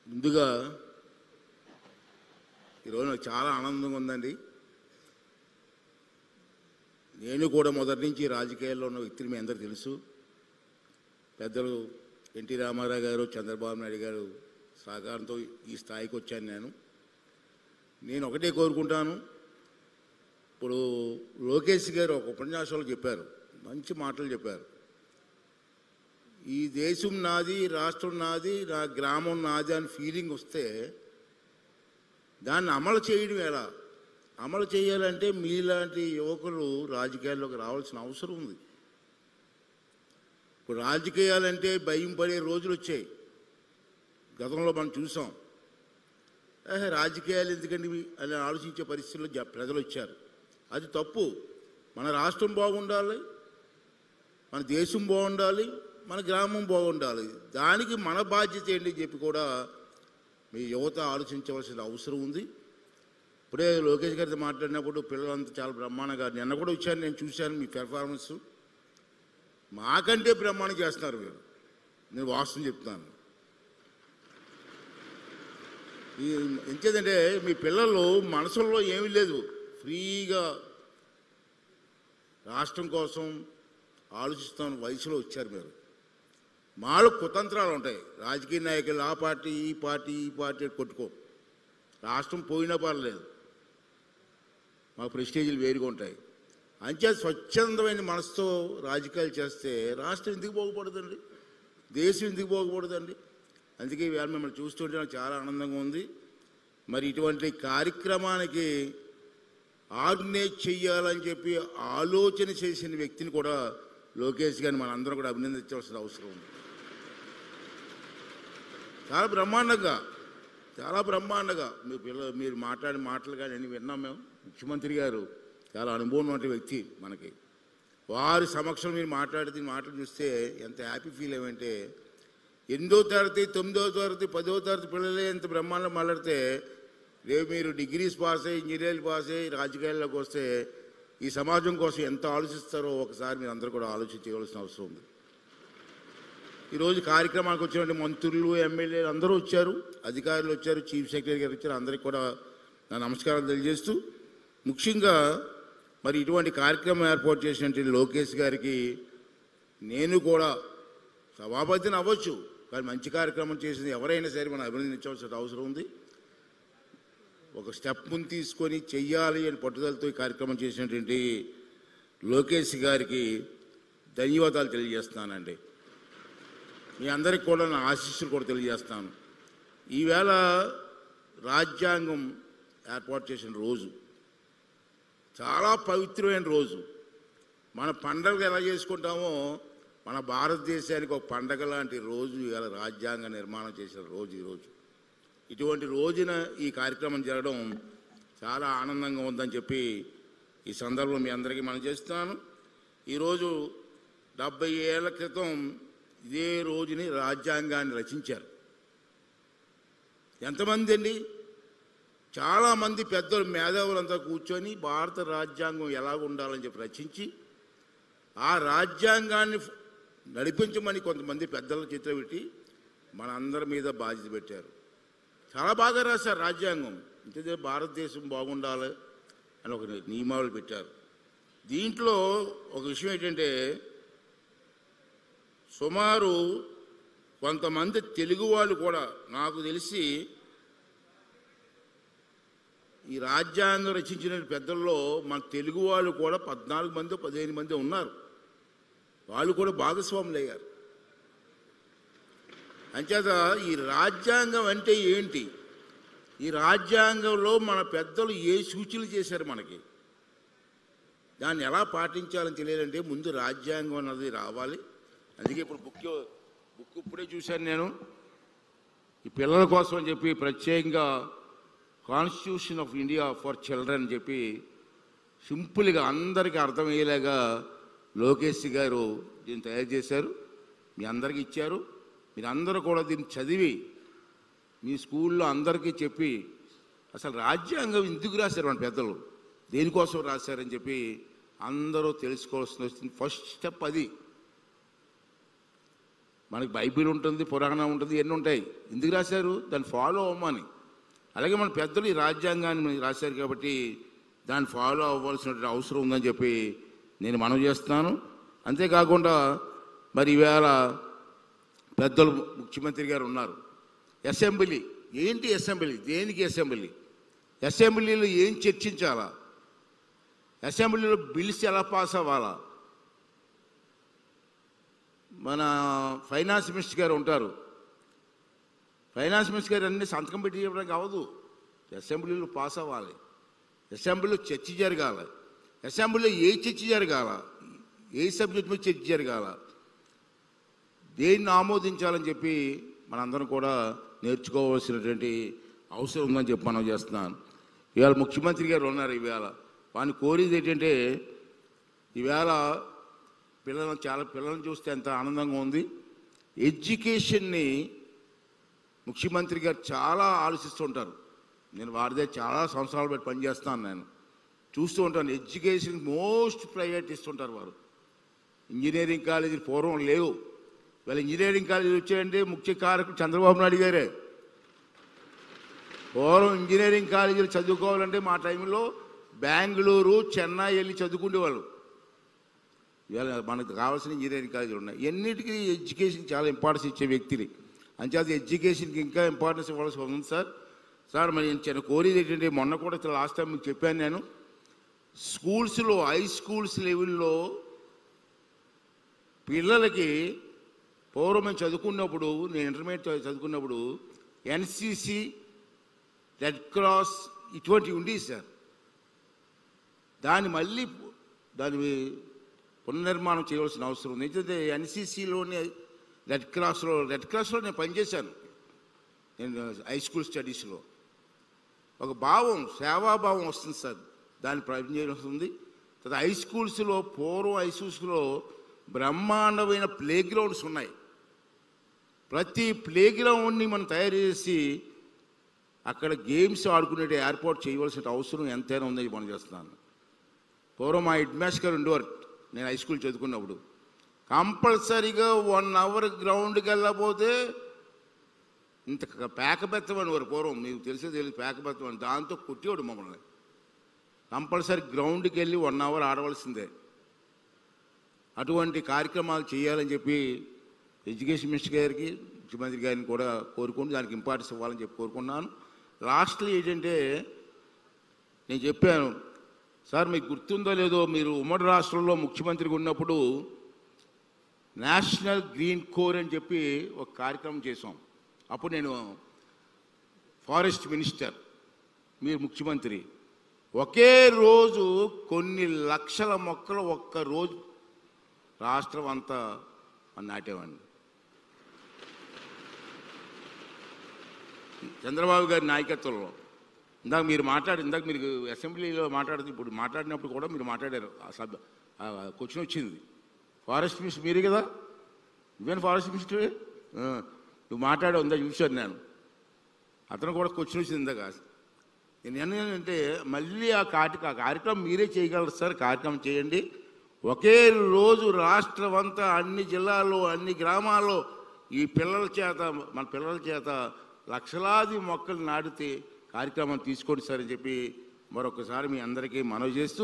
ముందుగా ఈరోజు నాకు చాలా ఆనందంగా ఉందండి. నేను కూడా మొదటి నుంచి రాజకీయాల్లో ఉన్న వ్యక్తిని మీ అందరికీ తెలుసు. పెద్దలు ఎన్టీ రామారావు గారు, చంద్రబాబు నాయుడు గారు సహకారంతో ఈ స్థాయికి వచ్చాను. నేను ఒకటే కోరుకుంటాను. ఇప్పుడు లోకేష్ గారు ఒక ఉపన్యాసంలో చెప్పారు, మంచి మాటలు చెప్పారు. ఈ దేశం నాది, రాష్ట్రం నాది, నా గ్రామం నాది అని ఫీలింగ్ వస్తే దాన్ని అమలు చేయడం ఎలా? అమలు చేయాలంటే మీలాంటి యువకులు రాజకీయాల్లోకి రావాల్సిన అవసరం ఉంది. ఇప్పుడు రాజకీయాలంటే భయం పడే రోజులు వచ్చాయి. గతంలో మనం చూసాం. రాజకీయాలు ఎందుకండి అని ఆలోచించే పరిస్థితుల్లో ప్రజలు వచ్చారు. అది తప్పు. మన రాష్ట్రం బాగుండాలి, మన దేశం బాగుండాలి, మన గ్రామం బాగుండాలి. దానికి మన బాధ్యత ఏంటి చెప్పి కూడా మీ యువత ఆలోచించవలసిన అవసరం ఉంది. ఇప్పుడే లోకేష్ గారితో మాట్లాడినప్పుడు పిల్లలంతా చాలా బ్రహ్మాండంగా, నిన్న కూడా వచ్చాను, నేను చూశాను మీ పెర్ఫార్మెన్స్. మాకంటే బ్రహ్మాండం చేస్తున్నారు మీరు. నేను వాస్తవం చెప్తున్నాను. ఎంచేదంటే మీ పిల్లలు మనసులో ఏమీ లేదు, ఫ్రీగా రాష్ట్రం కోసం ఆలోచిస్తున్న వయసులో వచ్చారు మీరు. మాలో కుతంత్రాలు ఉంటాయి. రాజకీయ నాయకులు ఆ పార్టీ ఈ పార్టీ ఈ పార్టీ కొట్టుకో, రాష్ట్రం పోయినా పర్లేదు, మా ప్రెస్టేజీలు వేరుగా ఉంటాయి. అంచేత స్వచ్ఛందమైన మనసుతో రాజకీయాలు చేస్తే రాష్ట్రం ఎందుకు బాగుపడదండి, దేశం ఎందుకు బాగుపడదండి? అందుకే ఇవాళ మిమ్మల్ని చూస్తుంటే నాకు చాలా ఆనందంగా ఉంది. మరి ఇటువంటి కార్యక్రమానికి ఆర్గనైజ్ చెయ్యాలని చెప్పి ఆలోచన చేసిన వ్యక్తిని కూడా లోకేష్ గారిని మనందరం కూడా అభినందించవలసిన అవసరం ఉంది. చాలా బ్రహ్మాండంగా మీరు మాట్లాడిన మాటలు కానీ అన్ని విన్నాం మేము. ముఖ్యమంత్రి గారు చాలా అనుభవం ఉన్న వ్యక్తి మనకి. వారి సమక్షంలో మీరు మాట్లాడితే మాటలు చూస్తే ఎంత హ్యాపీ ఫీల్ అయ్యామంటే, 8వ తరగతి 9వ తరగతి 10వ తరగతి పిల్లలే ఎంత బ్రహ్మాండం మాట్లాడితే, రేపు మీరు డిగ్రీస్ పాస్ అయ్యి ఇంజనీరింగ్ పాస్ అయ్యి రాజకీయాల్లోకి వస్తే ఈ సమాజం కోసం ఎంత ఆలోచిస్తారో ఒకసారి మీరు అందరూ కూడా ఆలోచించవలసిన అవసరం ఉంది. ఈరోజు కార్యక్రమానికి వచ్చినటువంటి మంత్రులు, ఎమ్మెల్యేలు అందరూ వచ్చారు, అధికారులు వచ్చారు, చీఫ్ సెక్రటరీ గారు వచ్చారు. అందరికీ కూడా నా నమస్కారాలు తెలియజేస్తూ, ముఖ్యంగా మరి ఇటువంటి కార్యక్రమం ఏర్పాటు చేసినటువంటి లోకేష్ గారికి నేను కూడా సభాపతిని అవ్వచ్చు, కానీ మంచి కార్యక్రమం చేసింది ఎవరైనా సరే మనం అభినందించవలసిన అవసరం ఉంది. ఒక స్టెప్ ముందు తీసుకొని చెయ్యాలి అని పట్టుదలతో ఈ కార్యక్రమం చేసినటువంటి లోకేష్ గారికి ధన్యవాదాలు తెలియజేస్తున్నానండి. మీ అందరికీ కూడా నా ఆశీస్సులు కూడా తెలియజేస్తాను. ఈవేళ రాజ్యాంగం ఏర్పాటు చేసిన రోజు చాలా పవిత్రమైన రోజు. మన పండగలు ఎలా చేసుకుంటామో మన భారతదేశానికి ఒక పండగ లాంటి రోజు ఇవాళ రాజ్యాంగ నిర్మాణం చేసిన రోజు ఈరోజు. ఇటువంటి రోజున ఈ కార్యక్రమం జరగడం చాలా ఆనందంగా ఉందని చెప్పి ఈ సందర్భంలో మీ అందరికీ మనం చేస్తున్నాను. ఈరోజు 70 ఏళ్ల క్రితం ఇదే రోజుని రాజ్యాంగాన్ని రచించారు. ఎంతమంది అండి? చాలామంది పెద్దలు, మేధావులంతా కూర్చొని భారత రాజ్యాంగం ఎలా ఉండాలని చెప్పి రచించి ఆ రాజ్యాంగాన్ని నడిపించమని కొంతమంది పెద్దల చేతిలో పెట్టి మనందరి మీద బాధ్యత పెట్టారు. చాలా బాగా రాశారు రాజ్యాంగం. ఇంతే భారతదేశం బాగుండాలి అని ఒక నియమాలు పెట్టారు. దీంట్లో ఒక విషయం ఏంటంటే, సుమారు కొంతమంది తెలుగు వాళ్ళు కూడా, నాకు తెలిసి ఈ రాజ్యాంగం రచించిన పెద్దల్లో మన తెలుగు వాళ్ళు కూడా 14 మంది 15 మంది ఉన్నారు. వాళ్ళు కూడా భాగస్వాములు అయ్యారు. అంచేత ఈ రాజ్యాంగం అంటే ఏంటి, ఈ రాజ్యాంగంలో మన పెద్దలు ఏ సూచనలు చేశారు మనకి, దాన్ని ఎలా పాటించాలని తెలియాలంటే ముందు రాజ్యాంగం అన్నది రావాలి. అందుకే ఇప్పుడు బుక్ ఇప్పుడే చూశాను నేను. ఈ పిల్లల కోసం అని చెప్పి ప్రత్యేకంగా constitution of India for children అని చెప్పి సింపుల్గా అందరికీ అర్థమయ్యేలాగా లోకేష్ గారు దీన్ని తయారు చేశారు, మీ అందరికీ ఇచ్చారు. మీరందరూ కూడా దీన్ని చదివి మీ స్కూల్లో అందరికీ చెప్పి అసలు రాజ్యాంగం ఎందుకు రాశారు మన పెద్దలు, దేనికోసం రాశారని చెప్పి అందరూ తెలుసుకోవాల్సిన వస్తుంది. ఫస్ట్ స్టెప్ అది. మనకి బైబిల్ ఉంటుంది, పురాణం ఉంటుంది, ఎన్ని ఉంటాయి. ఎందుకు రాశారు? దాన్ని ఫాలో అవ్వమని. అలాగే మన పెద్దలు ఈ రాజ్యాంగాన్ని రాశారు కాబట్టి దాన్ని ఫాలో అవ్వాల్సినటువంటి అవసరం ఉందని చెప్పి నేను మనవి చేస్తున్నాను. అంతేకాకుండా మరి ఈవేళ పెద్దలు ముఖ్యమంత్రి గారు ఉన్నారు. అసెంబ్లీ ఏంటి? అసెంబ్లీ దేనికి? అసెంబ్లీలో ఏం చర్చించాలా? అసెంబ్లీలో బిల్స్ ఎలా పాస్ అవ్వాలా? మన ఫైనాన్స్ మినిస్టర్ గారు ఉంటారు. ఫైనాన్స్ మినిస్టర్ గారు అన్ని సంతకం పెట్టి చెప్పడానికి అవ్వదు. అసెంబ్లీలో పాస్ అవ్వాలి, అసెంబ్లీలో చర్చ జరగాలి, అసెంబ్లీలో ఏ చర్చ జరగాల, ఏ సబ్జెక్ట్ మీద చర్చ జరగాల, దేన్ని ఆమోదించాలని చెప్పి మనందరం కూడా నేర్చుకోవాల్సినటువంటి అవసరం ఉందని చెప్పి మనం చేస్తున్నాను. ఇవాళ ముఖ్యమంత్రి గారు ఉన్నారు. ఈవేళ వాడిని కోరేది ఏంటంటే, ఈవేళ పిల్లలను చూస్తే ఎంత ఆనందంగా ఉంది. ఎడ్యుకేషన్ని ముఖ్యమంత్రి గారు చాలా ఆలోచిస్తుంటారు. నేను వారిదే చాలా సంవత్సరాలు బట్టి పనిచేస్తాను. నేను చూస్తూ ఉంటాను. ఎడ్యుకేషన్ మోస్ట్ ప్రయారిటీ ఇస్తుంటారు వారు. ఇంజనీరింగ్ కాలేజీలు పూర్వం లేవు. వీళ్ళ ఇంజనీరింగ్ కాలేజీలు వచ్చాయంటే ముఖ్య కారకుడు చంద్రబాబు నాయుడు గారే. పూర్వం ఇంజనీరింగ్ కాలేజీలు చదువుకోవాలంటే మా టైంలో బెంగళూరు, చెన్నై వెళ్ళి చదువుకునేవాళ్ళు. ఇవాళ మనకు కావాల్సిన ఇంజనీరింగ్ కాలేజీలు ఉన్నాయి. ఎన్నిటికీ ఎడ్యుకేషన్ చాలా ఇంపార్టెన్స్ ఇచ్చే వ్యక్తిని. అంచేత ఎడ్యుకేషన్కి ఇంకా ఇంపార్టెన్స్ ఇవ్వాల్సి ఉంది సార్. మరి నేను చిన్న కోరేది ఏంటంటే, మొన్న కూడా లాస్ట్ టైం మీకు చెప్పాను నేను, స్కూల్స్లో హై స్కూల్స్ లెవెల్లో పిల్లలకి పూర్వం మేము చదువుకున్నప్పుడు, నేను ఇంటర్మీడియట్ చదువుకున్నప్పుడు ఎన్సిసి, రెడ్ క్రాస్ ఇటువంటివి ఉండేవి సార్. దాన్ని పునర్నిర్మాణం చేయవలసిన అవసరం ఉంది. ఎందుకంటే ఎన్సిసిలోనే రెడ్ క్రాస్లో నేను పనిచేశాను. నేను హై స్కూల్ స్టడీస్లో ఒక సేవాభావం వస్తుంది సార్. దాన్ని ప్రయత్నం వస్తుంది. హై స్కూల్స్లో పూర్వం హై స్కూల్స్లో బ్రహ్మాండమైన ప్లే గ్రౌండ్స్ ఉన్నాయి. ప్రతి ప్లే గ్రౌండ్ని మనం తయారు చేసి అక్కడ గేమ్స్ ఆడుకునే ఏర్పాటు చేయవలసిన అవసరం ఎంతైనా ఉందని మనం చేస్తున్నాను. పూర్వం మా హెడ్ మాస్టర్ గారు ఉండేవారు. నేను హై స్కూల్ చదువుకున్నప్పుడు కంపల్సరీగా 1 అవర్ గ్రౌండ్కి వెళ్ళకపోతే ఇంత పేకబెత్తమని వారు. పూర్వం మీకు తెలియదు పేకబెత్తమని, దాంతో కొట్టేవాడు మమ్మల్ని. కంపల్సరీ గ్రౌండ్కి వెళ్ళి 1 అవర్ ఆడవలసిందే. అటువంటి కార్యక్రమాలు చేయాలని చెప్పి ఎడ్యుకేషన్ మినిస్టర్ గారికి, ముఖ్యమంత్రి గారిని కూడా కోరుకుంటూ దానికి ఇంపార్టెన్స్ ఇవ్వాలని చెప్పి కోరుకున్నాను. లాస్ట్లో ఏంటంటే, నేను చెప్పాను సార్, మీకు గుర్తుందో లేదో, మీరు ఉమ్మడి రాష్ట్రంలో ముఖ్యమంత్రిగా ఉన్నప్పుడు నేషనల్ గ్రీన్ కోర్ అని చెప్పి ఒక కార్యక్రమం చేసాం. అప్పుడు నేను ఫారెస్ట్ మినిస్టర్, మీరు ముఖ్యమంత్రి. ఒకే రోజు కొన్ని లక్షల మొక్కలు ఒక్క రోజు రాష్ట్రం అంతా నాటేవాడిని. చంద్రబాబు గారి నాయకత్వంలో. ఇందాక మీరు అసెంబ్లీలో ఇప్పుడు మాట్లాడినప్పుడు కూడా మీరు మాట్లాడారు. క్వశ్చన్ వచ్చింది, ఫారెస్ట్ మినిస్టర్ మీరే కదా, నువ్వేనా ఫారెస్ట్ మినిస్టరే, నువ్వు మాట్లాడావు ఉందా చూశాను నేను. అతను కూడా క్వశ్చన్ వచ్చింది ఇందాక. నేను ఏంటంటే, మళ్ళీ ఆ కార్యక్రమం మీరే చేయగలరు సార్. కార్యక్రమం చేయండి. ఒకే రోజు రాష్ట్రం అంతా, అన్ని జిల్లాల్లో, అన్ని గ్రామాల్లో మన పిల్లల చేత లక్షలాది మొక్కలు నాటితే కార్యక్రమం తీసుకోండి సార్ అని చెప్పి మరొకసారి మీ అందరికీ మనవి చేస్తూ,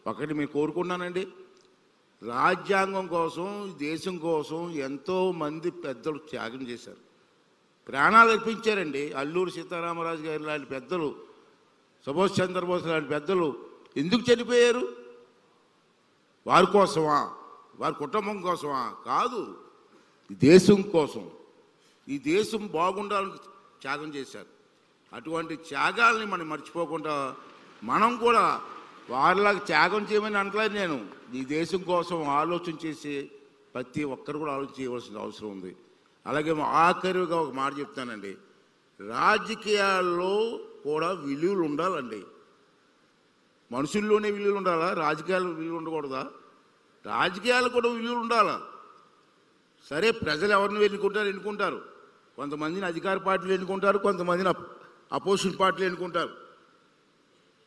ఒకటి మేము కోరుకున్నానండి, రాజ్యాంగం కోసం, దేశం కోసం ఎంతోమంది పెద్దలు త్యాగం చేశారు, ప్రాణాలు అర్పించారండి. అల్లూరి సీతారామరాజు గారు లాంటి పెద్దలు, సుభాష్ చంద్రబోస్ లాంటి పెద్దలు ఎందుకు చనిపోయారు? వారి కోసమా? వారి కుటుంబం కోసమా? కాదు, ఈ దేశం కోసం, ఈ దేశం బాగుండాలని త్యాగం చేశారు. అటువంటి త్యాగాల్ని మనం మర్చిపోకుండా మనం కూడా వారిలాగా త్యాగం చేయమని అనట్లేదు నేను. ఈ దేశం కోసం ఆలోచన చేసి ప్రతి ఒక్కరు కూడా ఆలోచన చేయవలసిన అవసరం ఉంది. అలాగే ఆఖరిగా ఒక మాట చెప్తానండి, రాజకీయాల్లో కూడా విలువలు ఉండాలండి. మనుషుల్లోనే విలువలు ఉండాలా? రాజకీయాలు విలువలు ఉండకూడదా? రాజకీయాలు కూడా విలువలు ఉండాలా? సరే, ప్రజలు ఎవరిని ఎన్నుకుంటారు. కొంతమందిని అధికార పార్టీలు ఎన్నుకుంటారు, కొంతమందిని అపోజిషన్ పార్టీలు ఎన్నుకుంటారు.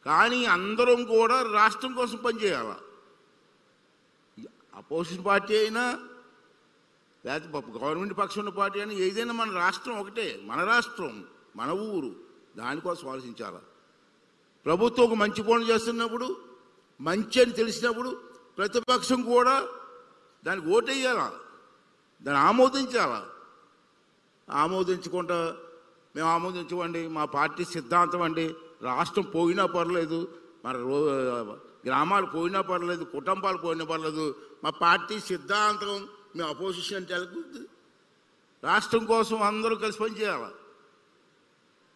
కానీ అందరం కూడా రాష్ట్రం కోసం పనిచేయాల. అపోజిషన్ పార్టీ అయినా, లేకపోతే గవర్నమెంట్ పక్షం ఉన్న పార్టీ అని ఏదైనా మన రాష్ట్రం ఒకటే, మన రాష్ట్రం, మన ఊరు, దానికోసం ఆలోచించాలి. ప్రభుత్వం ఒక మంచి పనులు చేస్తున్నప్పుడు, మంచి అని తెలిసినప్పుడు ప్రతిపక్షం కూడా దానికి ఓటేయాలా, దాన్ని ఆమోదించాలా. ఆమోదించకుండా మేము ఆమోదించమండి, మా పార్టీ సిద్ధాంతం అండి, రాష్ట్రం పోయినా పర్లేదు, మన గ్రామాలు పోయినా పర్లేదు, కుటుంబాలు పోయినా పర్లేదు, మా పార్టీ సిద్ధాంతం, మేము అపోజిషన్ అంటే వెళ్ళకూడదు. రాష్ట్రం కోసం అందరూ కలిసి పనిచేయాలి.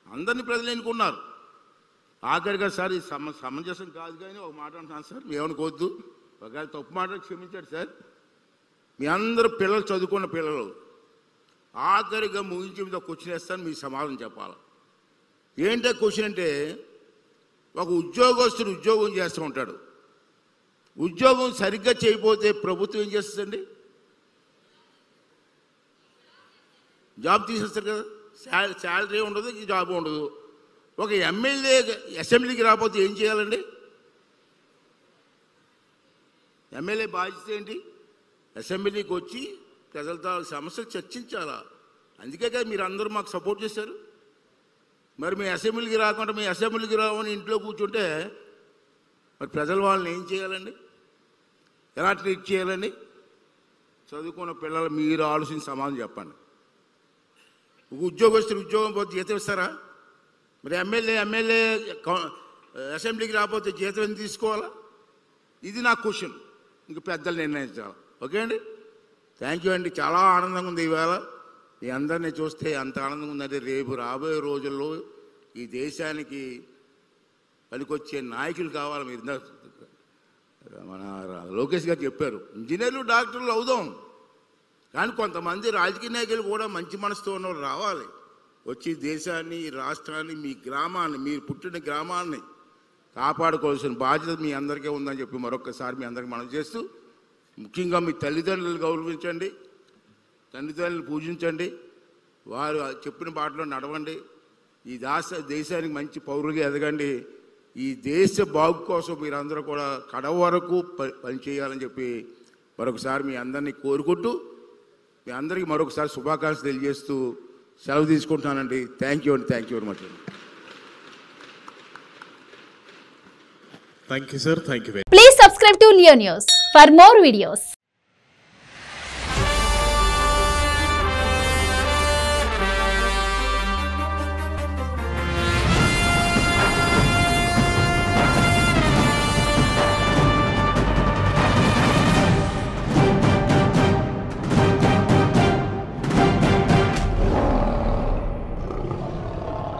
అందరినీ ప్రజలు ఎన్నుకున్నారు. ఆఖరిగా సార్ ఈ సమంజసం కాదు కానీ ఒక మాట అంటున్నాను సార్, ఏమనుకోవద్దు, ఒకవేళ తప్పు మాట క్షమించాడు సార్. మీ అందరూ పిల్లలు, చదువుకున్న పిల్లలు, ఆఖరిగా ముగించి మీద క్వశ్చన్ వేస్తాను, మీ సమాధానం చెప్పాలి. ఏంటో క్వశ్చన్ అంటే, ఒక ఉద్యోగస్తుడు ఉద్యోగం చేస్తూ ఉంటాడు, ఉద్యోగం సరిగ్గా చేయకపోతే ప్రభుత్వం ఏం చేస్తుందండి? జాబ్ తీసేస్తారు కదా, శాలరీ ఉండదు, జాబ్ ఉండదు. ఒక ఎమ్మెల్యే అసెంబ్లీకి రాకపోతే ఏం చేయాలండి? ఎమ్మెల్యే బాధ్యత ఏంటి? అసెంబ్లీకి వచ్చి ప్రజలతో సమస్యలు చర్చించాలా. అందుకే కదా మీరు అందరూ మాకు సపోర్ట్ చేశారు. మరి మీ అసెంబ్లీకి రాకుండా మీ అసెంబ్లీకి రావని ఇంట్లో కూర్చుంటే మరి ప్రజలు వాళ్ళని ఏం చేయాలండి? ఎలా ట్రీట్ చేయాలండి? చదువుకున్న పిల్లలు మీరు ఆలోచించి సమాధానం చెప్పండి. ఒక ఉద్యోగస్తులు ఉద్యోగం పోతే జీతం ఇస్తారా? మరి ఎమ్మెల్యే అసెంబ్లీకి రాకపోతే జీతం ఎందుకు తీసుకోవాలా? ఇది నా క్వశ్చన్. ఇంక పెద్దలు నిర్ణయించాలి. ఓకే అండి, థ్యాంక్ యూ అండి. చాలా ఆనందంగా ఉంది ఈవేళ మీ అందరినీ చూస్తే. అంత ఆనందంగా ఉందంటే రేపు రాబోయే రోజుల్లో ఈ దేశానికి పనికొచ్చే నాయకులు కావాలి. మీరు మన లోకేష్ గారు చెప్పారు, ఇంజనీర్లు డాక్టర్లు అవుదాం, కానీ కొంతమంది రాజకీయ నాయకులు కూడా మంచి మనసుతో ఉన్నవాళ్ళు రావాలి. వచ్చి దేశాన్ని, రాష్ట్రాన్ని, మీ గ్రామాన్ని, మీరు పుట్టిన గ్రామాన్ని కాపాడుకోవాల్సిన బాధ్యత మీ అందరికీ ఉందని చెప్పి మరొకసారి మీ అందరికీ మనం చేస్తూ, ముఖ్యంగా మీ తల్లిదండ్రులు గౌరవించండి, తల్లిదండ్రులు పూజించండి, వారు చెప్పిన బాటలో నడవండి, ఈ దేశానికి మంచి పౌరులుగా ఎదగండి. ఈ దేశ బాగు కోసం మీరందరూ కూడా కడ వరకు పనిచేయాలని చెప్పి మరొకసారి మీ అందరినీ కోరుకుంటూ, మీ అందరికీ మరొకసారి శుభాకాంక్షలు తెలియజేస్తూ సెలవు తీసుకుంటున్నానండి. థ్యాంక్ యూ అండి. థ్యాంక్ యూ వెరీ మచ్ అండి. Thank you, sir. Thank you very much. Please subscribe to Leo News for more videos.